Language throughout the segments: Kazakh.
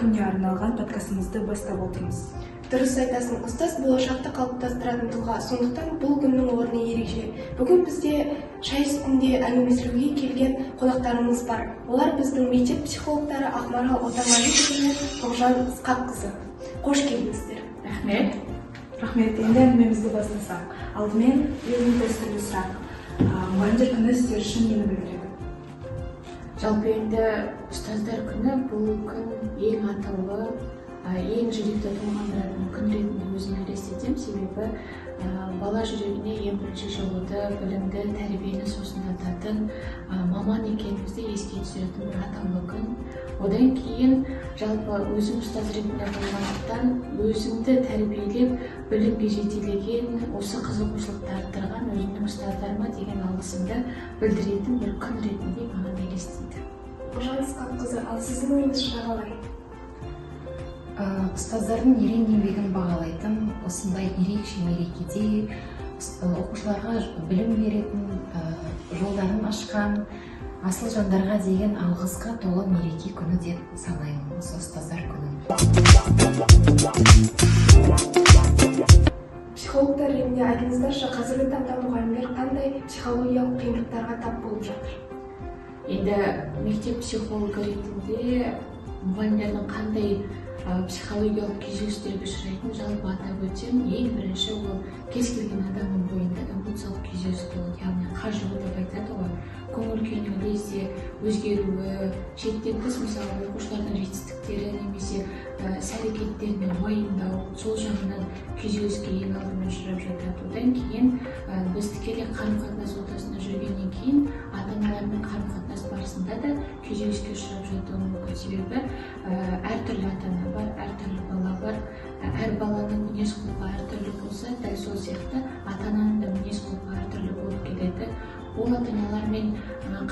күніне арналған подкастымызды бастап отырмыз. Дұрыс айтасың, ұстаз болашақты қалыптастыратын тұлға, сондықтан бұл күннің орны ерекше. Бүгін бізде шай үстінде әңгімелесуге келген қонақтарымыз бар. Олар біздің мектеп психологтары Ақмарал Отанғалиқызы мен Тоғжан Ысқаққызы. Қош келдіңіздер. Рахмет. Енді әңгімемізді бастасақ. Алдымен ең дәстүрлі сұрақ. Мұғалімдер күні сіздер үшін нені білдіреді? Жалпы енді ұстаздар күні бұл күн ең атаулы, ең жүректі толғандыратын күн ретінде өзіме елестетемін. Себебі бала жүрегіне ең бірінші жылуды, білімді, тәрбиені сусындататын, маман екенімізді еске түсіретін бір атаулы күн. Одан кейін жалпы өзім ұстаз ретінде болғандықтан өзімді тәрбиелеп, білімге жетелеген, осы қызығушылықты арттырған өзімнің ұстаздарыма деген алғысымды білдіретін бір күн ретінде маған елестейді. Тоғжан Ысқаққызы, ал сіздің ойыңызша қалай? Ұстаздардың ерен еңбегін бағалайтын, осындай ерекше мерекеде оқушыларға білім беретін, жолдарын ашқан, асыл жандарға деген алғысқа толы мереке күні деп санаймын, осы ұстаздар күнін. Психологтар ретінде айтыңыздаршы, қазіргі таңда мұғалімдер қандай психологиялық қиындықтарға тап болып жатыр? Енді мектеп психологы ретінде мұғалімдердің қандай психологиялық күйзелістерге ұшырайтынын жалпы атап өтсем, ең бірінші ол кез келген адамның бойында эмоциялық күйзеліс болады, яғни қажу деп айтады ғой. Көңіл күйінің лезде өзгеруі, шектен тыс мысалы оқушылардың жетістіктері немесе іс-әрекеттерін уайымдау, сол жағынан күйзеліске ең алдымен ұшырап жатады. Одан кейін біз тікелей қарым-қатынас ортасында жүргеннен кейін ата-аналармен қарым-қатынас барысында да күйзеліске ұшырап жатуы мүмкін. Себебі әртүрлі ата-ана бар, әртүрлі бала бар. Әр баланың мінез-құлқы әртүрлі болса, дәл сол сияқты ата-ананың да мінез-құлқы әртүрлі болып келеді. Ол ата-аналармен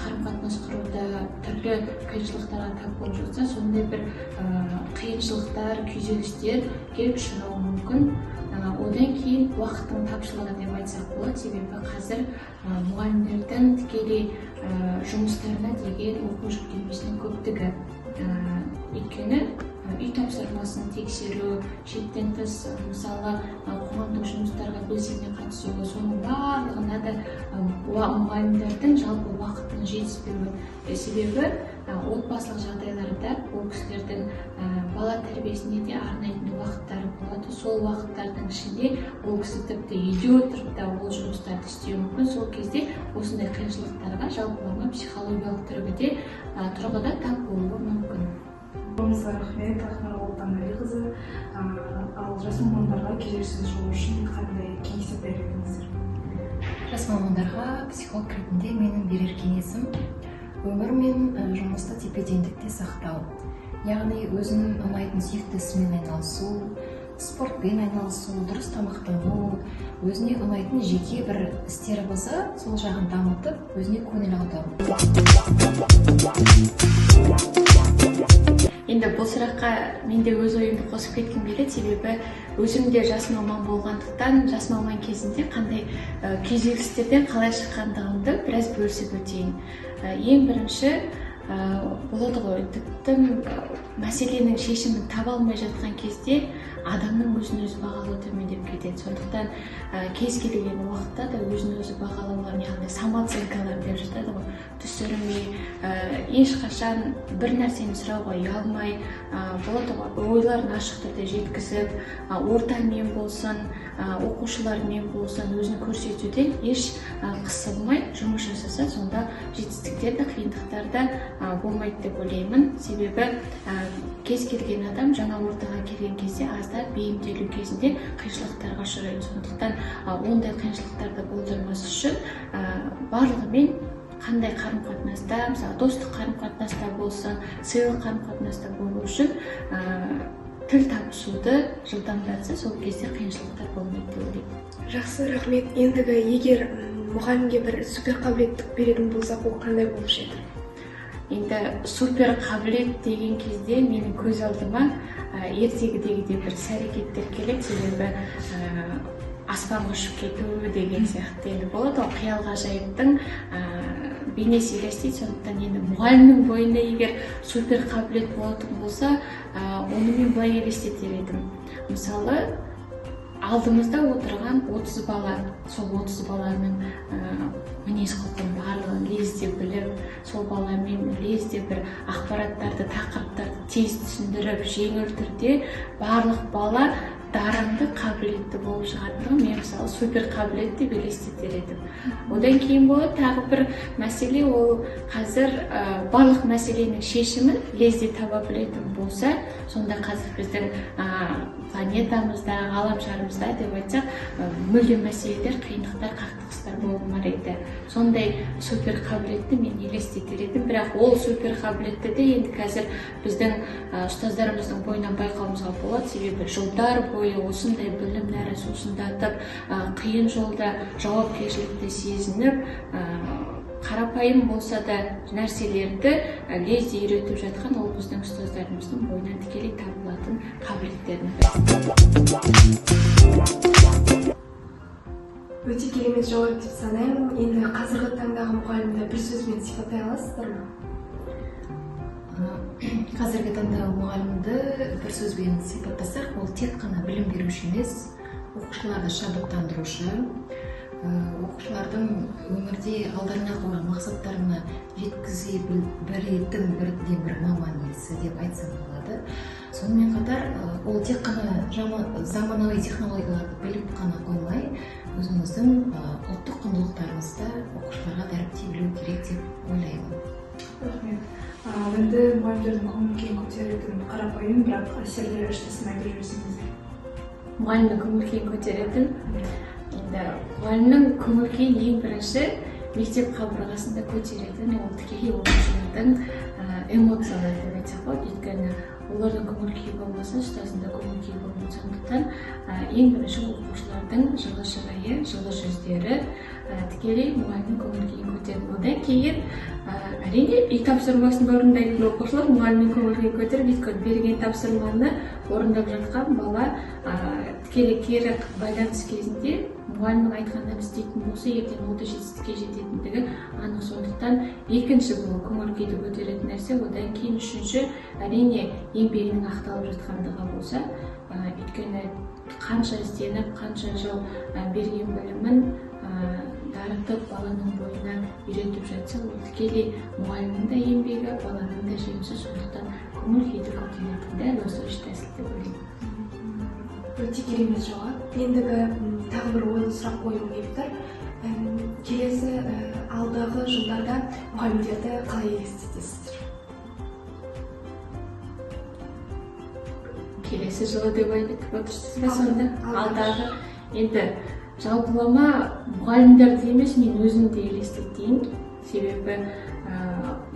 қарым-қатынас құруда түрлі қиыншылықтарға тап болып жатса, сондай бір қиыншылықтар, күйзелістер келіп ұшырауы мүмкін. Одан кейін уақыттың тапшылығы деп айтсақ болады, себебі қазір мұғалімдердің тікелей жұмыстарына деген оқу жүктемесінің көптігі. Өйткені үй тапсырмасын тексеру, шеттен тыс мысалы қоғамдық жұмыстарға белсене қатысуы, соның барлығына да мұғалімдердің жалпы уақытының жетіспеуі. Себебі отбасылық жағдайларда ол кісілердің бала тәрбиесіне де арнайтын уақыттары болады. Сол уақыттардың ішінде ол кісі тіпті үйде отырып та ол жұмыстарды істеуі мүмкін. Сол кезде осындай қиыншылықтарға жалпылама психологиялық тұрғыда тап болуы мүмкін. Рахмет, Ақмарал Отанғалиқызы. Ал жас мамандарға күйзеліссіз жолы үшін қандай кеңестер бересіздер? Жас мамандарға психолог ретінде менің берер кеңесім өмір мен жұмысты тепе-теңдікте сақтау. Яғни өзінің ұнайтын сүйікті ісімен айналысу, спортпен айналысу, дұрыс тамақтану, өзіне ұнайтын жеке бір істері болса, сол жағын дамытып, өзіне көңіл аудару. Енді бұл сұраққа мен де өз ойымды қосып кеткім келеді, себебі өзім де жас маман болғандықтан, жас маман кезінде қандай күйзелістерден қалай шыққандығымды біраз бөлісіп өтейін. Ең бірінші болады ғой, тіптен мәселенің шешімін таба алмай жатқан кезде адамның өзін өзі бағалауы төмендеп кетеді. Сондықтан кез келген уақытта да өзін өзі бағалауларын, яғни самооценкалар деп жатады ғой, түсірмей, ешқашан бір нәрсені сұрауға ұялмай, болады ғой, ойларын ашық түрде жеткізіп, ортамен болсын, оқушылармен болсын, өзін көрсетуден еш қысылмай жұмыс жасаса, сонда жетістіктерді, қиындықтарды болмайды деп ойлаймын. Себебі кез келген адам жаңа ортаға келген кезде аздап бейімделу кезінде қиыншылықтарға ұшырайды. Сондықтан ондай қиыншылықтарды болдырмас үшін барлығымен қандай қарым-қатынаста, мысалы достық қарым-қатынаста болсын, сыйлық қарым-қатынаста болу үшін тіл табысуды жылдамдатса, сол кезде қиыншылықтар болмайды деп ойлаймын. Жақсы, рахмет. Ендігі егер мұғалімге бір супер қабілеттік беретін болсақ, ол қандай болушы еді? Енді супер қабілет деген кезде менің көз алдыма ертегідегідей бір іс-әрекеттер келеді, себебі аспанға ұшып кету деген сияқты енді болады ғой, қиял ғажайыптың бейнесі елестейді. Сондықтан енді мұғалімнің бойында егер супер қабілет болатын болса, оны мен былай елестетер едім. Мысалы, алдымызда отырған 30 бала, сол 30 баланың мінез құлқын барлығын лезде біліп, сол баламен лезде бір ақпараттарды, тақырыптарды тез түсіндіріп, жеңіл түрде барлық бала дарынды, қабілетті болып шығатындығы мен мысалы супер қабілет деп елестетер едім. Одан кейін болады тағы бір мәселе, ол қазір барлық мәселенің шешімін лезде таба білетін болса, сонда қазір біздің планетамызда, ғаламшарымызда деп айтсақ, мүлдем мәселелер, қиындықтар, қақтығыстар болмар еді. Сондай супер қабілетті мен елестетер едім, бірақ ол супер қабілетті де енді қазір біздің ұстаздарымыздың бойынан байқауымызға болады, себебі жылдар бойы осындай білім нәрі сусындатып, қиын жолда жауапкершілікті сезініп, қарапайым болса да нәрселерді лезде үйретіп жатқан ол біздің ұстаздарымыздың бойынан тікелей табылатын қабілеттердің бірі. Өте керемет жауап деп санаймын. Енді қазіргі таңдағы мұғалімді бір сөзбен сипаттай аласыздар ма? Қазіргі таңдағы мұғалімді бір сөзбен сипаттасақ, ол тек қана білім беруші емес, оқушыларды шабыттандырушы, оқушылардың өмірде алдарына қойған мақсаттарына жеткізе білетін бірден бір маман иесі деп айтсам болады. Сонымен қатар, ол тек қана заманауи технологияларды біліп қана қоймай, өзіміздің ұлттық құндылықтарымызды оқушыларға дәріптей білу керек деп ойлаймын. Рахмет. Енді мұғалімдердің көңіл-күйін көтеретін қарапайым, бірақ әсерлі үш тәсілін айтып жіберсеңіздер. Мұғалімнің көңіл-күйін көтеретін, енді мұғалімнің көңіл-күйін ең бірінші мектеп қабырғасында көтеретін ол тікелей оқушылардың эмоциялары деп айтсақ болады. Өйткені олардың көңіл-күйі болмаса, ұстаздың да көңіл-күйі болмайды. Сондықтан ең бірінші оқушылардың жылы шырайы, жылы жүздері тікелей мұғалімнің көңіл-күйін көтереді. Одан кейін әрине үй тапсырмасын орындайтын оқушылар мұғалімнің көңіл-күйін көтеріп, өйткені берген тапсырманы орындап жатқан бала тікелей кері байланыс кезінде мұғалімнің айтқандарын істейтін болса, ертең ол да жетістікке жететіндігі анық. Сондықтан екінші бұл көңіл-күйді көтеретін нәрсе. Одан кейін үшінші әрине еңбегінің ақталып жатқандығы болса, өйткені қанша ізденіп, қанша жыл берген білімін дарытып, баланың бойына үйретіп жатса, ол тікелей мұғалімнің де еңбегі, баланың да жемісі. Сондықтан көңіл-күйді көтеретін дәл осы үш тәсіл деп ойлаймын. Өте керемет жауап. Ендігі тағы бір ойлы сұрақ қойғым келіп тұр. Келесі алдағы жылдарда мұғалімдерді қалай елестетесіздер? Келесі жылы деп айтып отырсыз ба сонда? Алдағы енді жалпылама мұғалімдерді емес, мен өзімді елестетейін. Себебі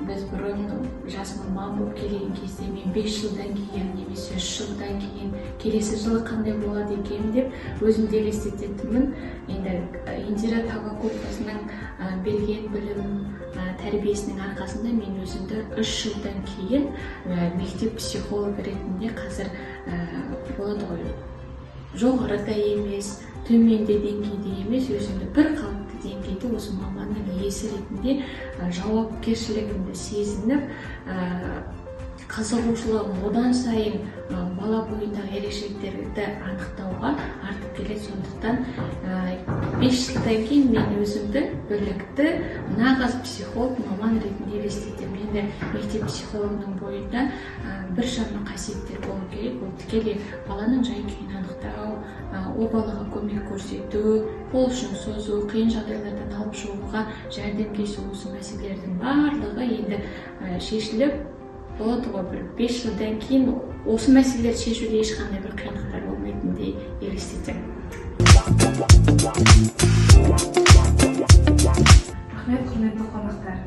біз бұрын жас маман болып келген кезде мен 5 жылдан кейін немесе 3 жылдан кейін келесі жылы қандай болады екен деп өзімді елестететінмін. Енді Индира Тавакуловасының берген білім тәрбиесінің арқасында мен өзімді 3 жылдан кейін мектеп психологы ретінде қазір болады ғой, жоғарыда емес, төменде деңгейде емес, өзімді бір қалыпты деңгейде осы маманның иесі ретінде жауапкершілігімді сезініп, қызығушылығым одан сайын бала бойындағы ерекшеліктерді анықтауға артып келеді. Сондықтан 5 жылдан кейін мен өзімді бірлікті нағыз психолог маман ретінде елестетемін. Енді мектеп психологының бойында біршама қасиеттер болу керек. Ол тікелей баланың жай-күйін анықтау, ол балаға көмек көрсету, қол ұшын созу, қиын жағдайлардан алып шығуға жәрдемдесу, осы мәселелердің барлығы енді шешіліп болады ғой. Бір 5 жылдан кейін осы мәселелерді шешуде ешқандай бір қиындықтар болмайтындай елестетемін. Рахмет, құрметті қонақтар.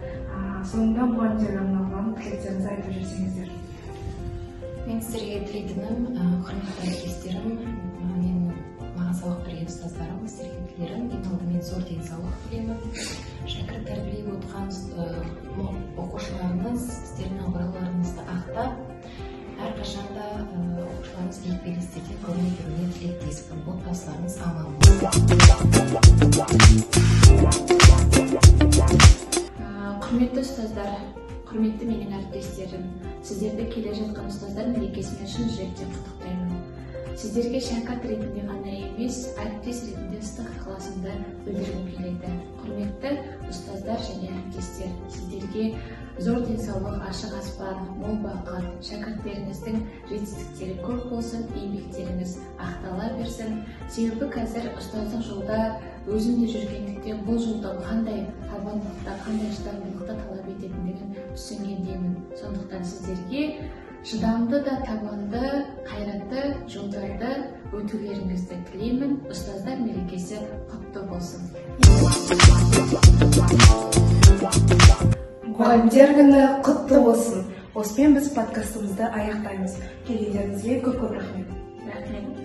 Соңында мұғалімдерге арналған тілектеріңізді айтып жіберсеңіздер. Мен сіздерге тілейтінім, құрметті әріптестерім, маған сабақ берген ұстаздарым, сіздерге тілерім, ең алдымен зор денсаулық тілеймін. Шәкірт тәрбиелеп отқан оқушыларымыз сіздердің абыройларыңызды ақтап, әрқашанда оқушыларымыз биік белестерде көріне беруіне тілектеспін. Отбасыларыңыз аман болсын. сіздерді келе жатқан ұстаздар мерекесімен шын жүректен құттықтаймын. Сіздерге шәкірт ретінде ғана емес, әріптес ретінде ыстық ықыласымды білдіргім келеді. Құрметті ұстаздар және әріптестер, сіздерге зор денсаулық, ашық аспан, мол бақыт, шәкірттеріңіздің жетістіктері көп болсын, еңбектеріңіз ақтала берсін. Себебі қазір ұстаздық жолда өзім де жүргендіктен бұл жолдың қандай табандылықты, қандай шыдамдылықты талап ететіндігін түсінгендеймін. Сондықтан сіздерге шыдамды да табанды, қайратты жолдарды өтулеріңізді тілеймін. Ұстаздар мерекесі құтты болсын. Мұғалімдер күні құтты болсын. Осымен біз подкастымызды аяқтаймыз. Келгендеріңізге көп рахмет. Рахмет.